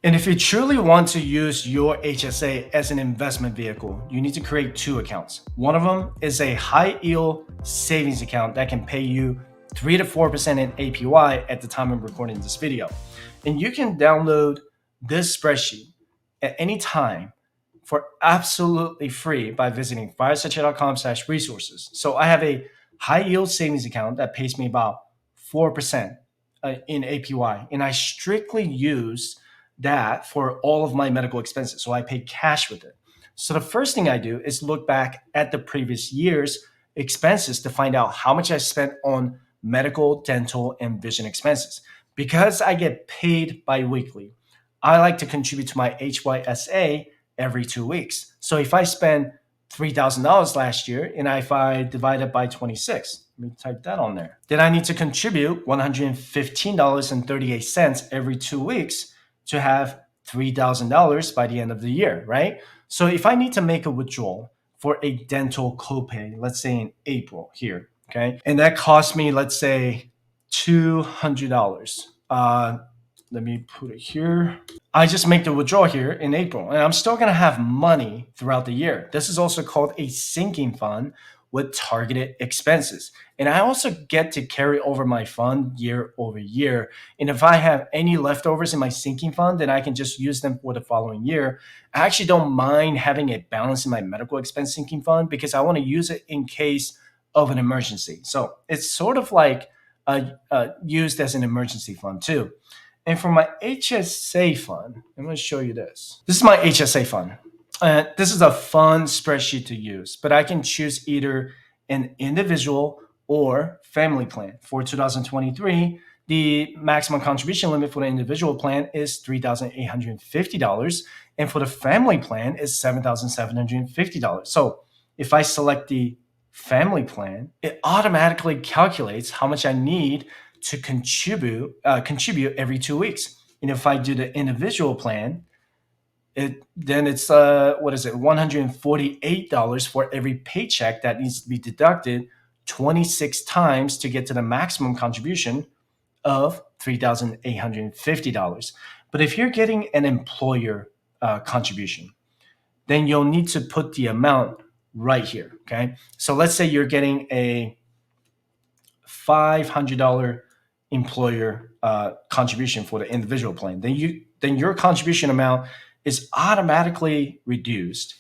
And if you truly want to use your HSA as an investment vehicle, you need to create two accounts. One of them is a high yield savings account that can pay you 3 to 4% in APY at the time of recording this video. And you can download this spreadsheet at any time for absolutely free by visiting firesightchat.com/resources. So I have a high yield savings account that pays me about 4% in APY, and I strictly use that for all of my medical expenses. So I pay cash with it. So the first thing I do is look back at the previous year's expenses to find out how much I spent on medical, dental, and vision expenses. Because I get paid biweekly, I like to contribute to my HYSA every 2 weeks. So if I spend $3,000 last year and if I divide it by 26, let me type that on there, then I need to contribute $115.38 every 2 weeks to have $3,000 by the end of the year, right? So if I need to make a withdrawal for a dental copay, let's say in April here, okay, and that cost me, let's say, $200. Let me put it here. I just make the withdrawal here in April, and I'm still going to have money throughout the year. This is also called a sinking fund with targeted expenses. And I also get to carry over my fund year over year. And if I have any leftovers in my sinking fund, then I can just use them for the following year. I actually don't mind having a balance in my medical expense sinking fund because I want to use it in case of an emergency. So it's sort of like used as an emergency fund too. And for my HSA fund, I'm going to show you this. This is my HSA fund. This is a fun spreadsheet to use, but I can choose either an individual or family plan. For 2023, the maximum contribution limit for the individual plan is $3,850, and for the family plan is $7,750. So if I select the family plan, it automatically calculates how much I need to contribute every 2 weeks. And if I do the individual plan, then it's $148 for every paycheck that needs to be deducted 26 times to get to the maximum contribution of $3,850. But if you're getting an employer contribution, then you'll need to put the amount right here. Okay, so let's say you're getting a $500 employer contribution for the individual plan. Then your contribution amount is automatically reduced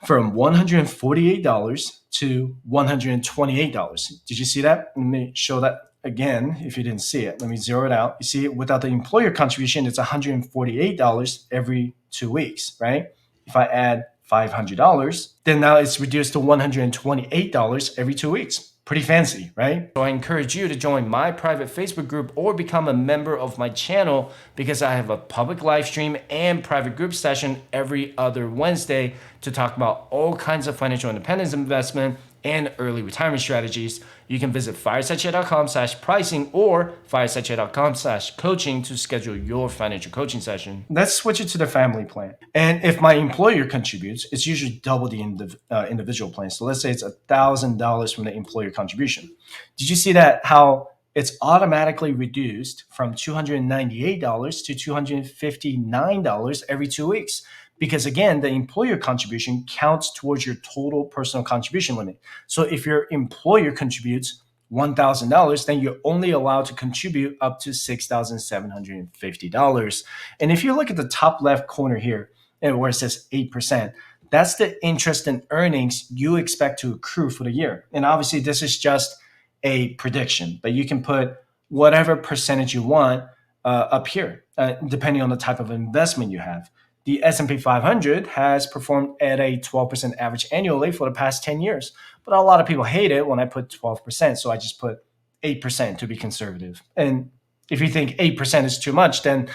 from $148 to $128. Did you see that? Let me show that again if you didn't see it. Let me zero it out. You see, without the employer contribution, it's $148 every 2 weeks, right? If I add $500, then now it's reduced to $128 every 2 weeks. Pretty fancy, right? So I encourage you to join my private Facebook group or become a member of my channel because I have a public live stream and private group session every other Wednesday to talk about all kinds of financial independence, investment, and early retirement strategies. You can visit firesightchat.com/pricing or firesightchat.com/coaching to schedule your financial coaching session. Let's switch it to the family plan. And if my employer contributes, it's usually double the individual plan. So let's say it's $1,000 from the employer contribution. Did you see that how it's automatically reduced from $298 to $259 every 2 weeks? Because again, the employer contribution counts towards your total personal contribution limit. So if your employer contributes $1,000, then you're only allowed to contribute up to $6,750. And if you look at the top left corner here, where it says 8%, that's the interest and earnings you expect to accrue for the year. And obviously, this is just a prediction, but you can put whatever percentage you want up here, depending on the type of investment you have. The S&P 500 has performed at a 12% average annually for the past 10 years. But a lot of people hate it when I put 12%, so I just put 8% to be conservative. And if you think 8% is too much, then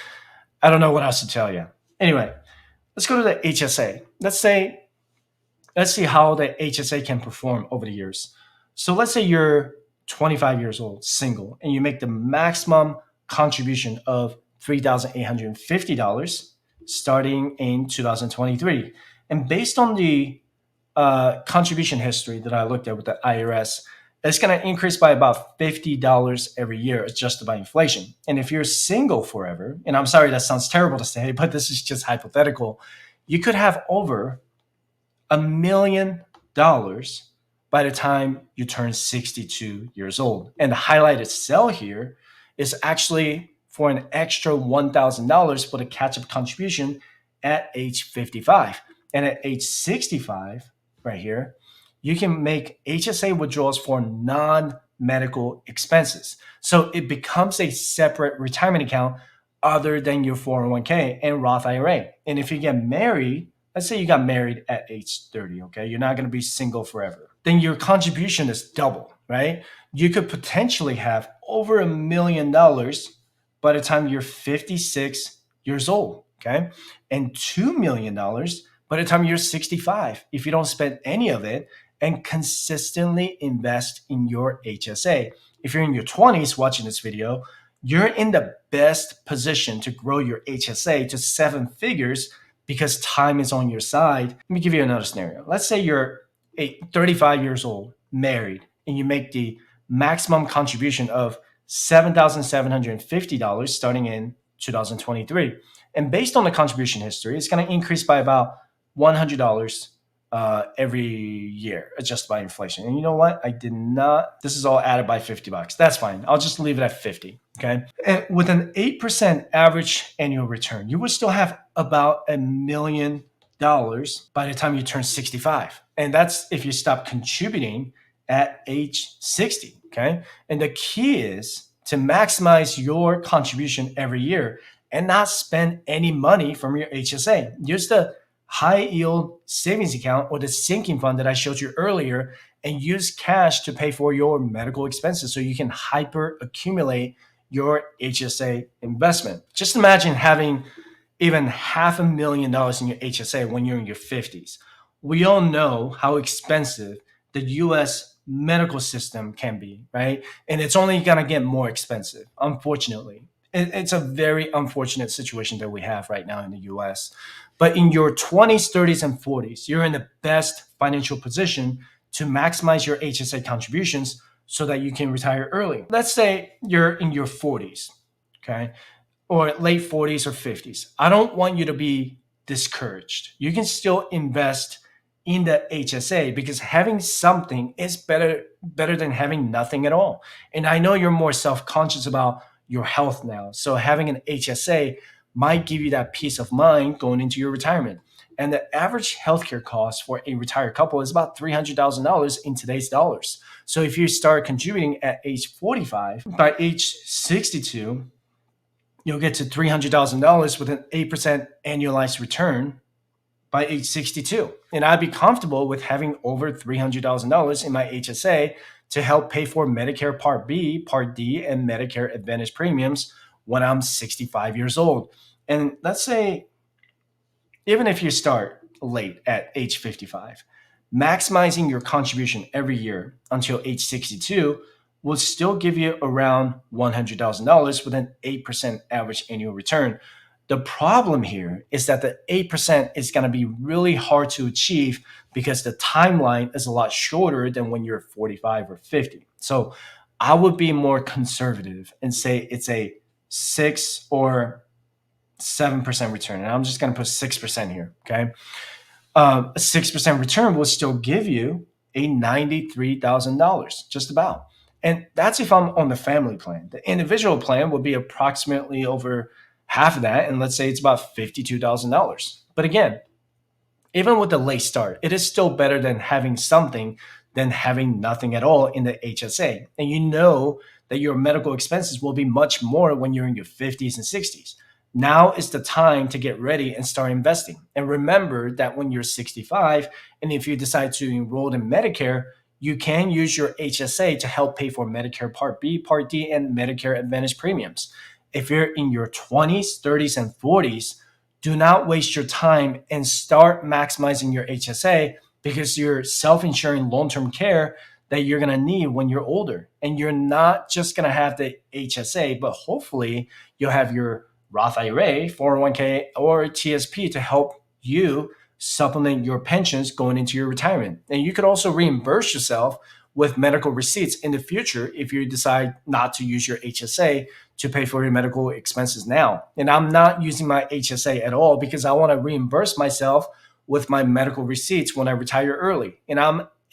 I don't know what else to tell you. Anyway, let's go to the HSA. Let's see how the HSA can perform over the years. So let's say you're 25 years old, single, and you make the maximum contribution of $3,850 starting in 2023. And based on the contribution history that I looked at with the IRS, it's going to increase by about $50 every year adjusted by inflation. And if you're single forever, and I'm sorry that sounds terrible to say, but this is just hypothetical, you could have over $1 million by the time you turn 62 years old. And the highlighted cell here is actually for an extra $1,000 for the catch-up contribution at age 55. And at age 65, right here, you can make HSA withdrawals for non-medical expenses. So it becomes a separate retirement account other than your 401k and Roth IRA. And if you get married, let's say you got married at age 30, okay? You're not going to be single forever. Then your contribution is double, right? You could potentially have over $1 million by the time you're 56 years old, okay? And $2 million by the time you're 65 if you don't spend any of it and consistently invest in your HSA. If you're in your 20s watching this video, you're in the best position to grow your HSA to 7 figures because time is on your side. Let me give you another scenario. Let's say you're 35 years old, married, and you make the maximum contribution of $7,750 starting in 2023. And based on the contribution history, it's going to increase by about $100 every year, adjusted by inflation. And you know what? I did not, this is all added by $50. That's fine. I'll just leave it at 50. Okay. And with an 8% average annual return, you would still have about $1 million by the time you turn 65. And that's if you stop contributing at age 60. Okay. And the key is to maximize your contribution every year and not spend any money from your HSA. Use the high yield savings account or the sinking fund that I showed you earlier and use cash to pay for your medical expenses so you can hyper accumulate your HSA investment. Just imagine having even $500,000 in your HSA when you're in your 50s. We all know how expensive the US medical system can be, right? And it's only going to get more expensive, unfortunately. It's a very unfortunate situation that we have right now in the US. But in your 20s, 30s, and 40s, you're in the best financial position to maximize your HSA contributions so that you can retire early. Let's say you're in your 40s, okay, or late 40s or 50s. I don't want you to be discouraged. You can still invest in the HSA because having something is better than having nothing at all. And I know you're more self-conscious about your health now. So having an HSA might give you that peace of mind going into your retirement. And the average healthcare cost for a retired couple is about $300,000 in today's dollars. So if you start contributing at age 45, by age 62, you'll get to $300,000 with an 8% annualized return by age 62. And I'd be comfortable with having over $300,000 in my HSA to help pay for Medicare Part B, Part D, and Medicare Advantage premiums when I'm 65 years old. And let's say, even if you start late at age 55, maximizing your contribution every year until age 62 will still give you around $100,000 with an 8% average annual return. The problem here is that the 8% is going to be really hard to achieve because the timeline is a lot shorter than when you're 45 or 50. So I would be more conservative and say it's a 6 or 7% return. And I'm just going to put 6% here, okay? A 6% return will still give you a $93,000, just about. And that's if I'm on the family plan. The individual plan would be approximately over half of that, and let's say it's about $52,000. But again, even with the late start, it is still better than having something than having nothing at all in the HSA. And you know that your medical expenses will be much more when you're in your 50s and 60s. Now is the time to get ready and start investing. And remember that when you're 65, and if you decide to enroll in Medicare, you can use your HSA to help pay for Medicare Part B, Part D, and Medicare Advantage premiums. If you're in your 20s, 30s, and 40s, do not waste your time and start maximizing your HSA because you're self-insuring long-term care that you're going to need when you're older. And you're not just going to have the HSA, but hopefully you'll have your Roth IRA, 401k, or TSP to help you supplement your pensions going into your retirement. And you could also reimburse yourself with medical receipts in the future if you decide not to use your HSA to pay for your medical expenses now. And I'm not using my HSA at all because I want to reimburse myself with my medical receipts when I retire early. And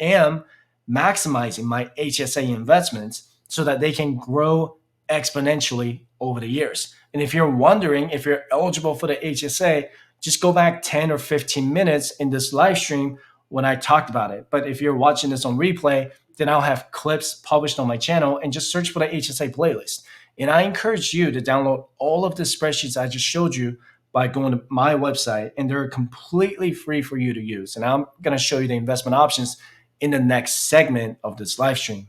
am maximizing my HSA investments so that they can grow exponentially over the years. And if you're wondering if you're eligible for the HSA, just go back 10 or 15 minutes in this live stream when I talked about it. But if you're watching this on replay, then I'll have clips published on my channel, and just search for the HSA playlist. And I encourage you to download all of the spreadsheets I just showed you by going to my website, and they're completely free for you to use. And I'm going to show you the investment options in the next segment of this live stream.